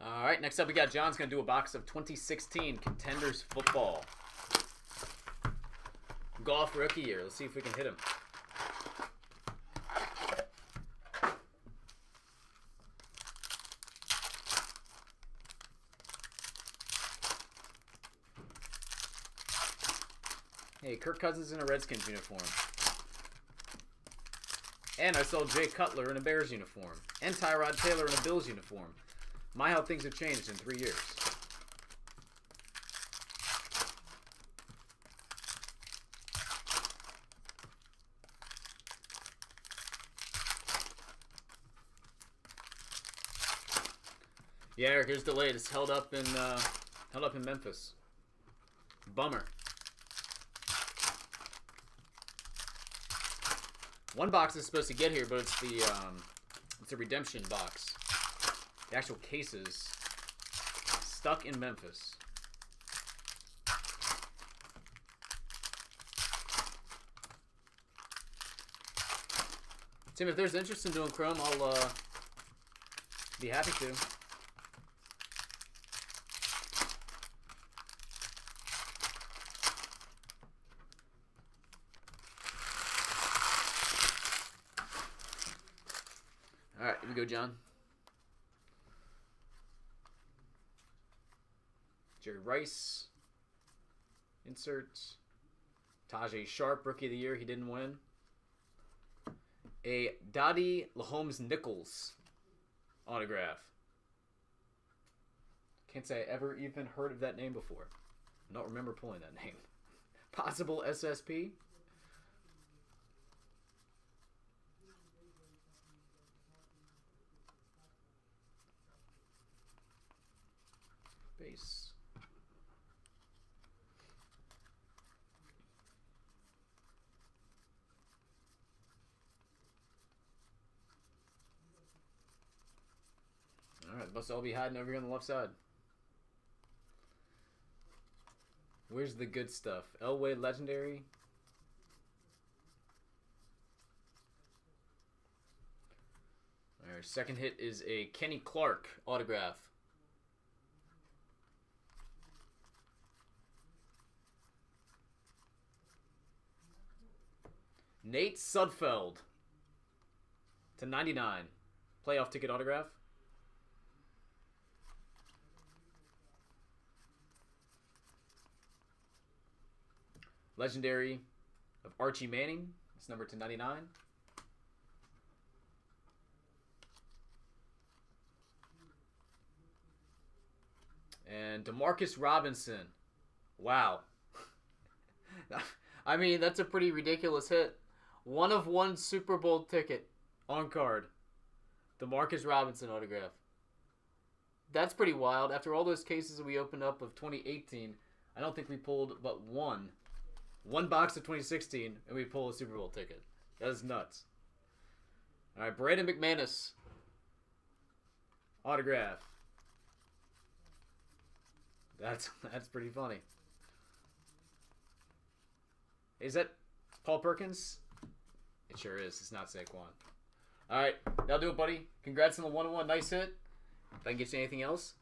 All right, next up we got John's going to do a box of 2016 Contenders football. Golf rookie year. Let's see if we can hit him. Hey, Kirk Cousins in a Redskins uniform. And I saw Jay Cutler in a Bears uniform. And Tyrod Taylor in a Bills uniform. My, how things have changed in 3 years. Yeah, Eric, here's delayed. It's held up in Memphis. Bummer. One box is supposed to get here, but it's the redemption box. The actual case is stuck in Memphis. Tim, if there's interest in doing Chrome, I'll be happy to. All right, here we go, John. Jerry Rice. Insert. Tajay Sharp, Rookie of the Year. He didn't win. A Dottie Mahomes-Nichols autograph. Can't say I ever even heard of that name before. I don't remember pulling that name. Possible SSP. Base. Alright, must all be hiding over here on the left side. Where's the good stuff? Elway Legendary. Alright, second hit is a Kenny Clark autograph. Nate Sudfeld /99. Playoff ticket autograph. Legendary of Archie Manning. It's number /99. And DeMarcus Robinson. Wow. I mean, that's a pretty ridiculous hit. 1 of 1 Super Bowl ticket on card. DeMarcus Robinson autograph. That's pretty wild. After all those cases we opened up of 2018, I don't think we pulled but one box of 2016, and we pull a Super Bowl ticket. That is nuts. All right, Brandon McManus autograph. That's pretty funny. Is that Paul Perkins? It sure is. It's not Saquon. All right, that'll do it, buddy. Congrats on the 1-1. Nice hit. If I can get you anything else,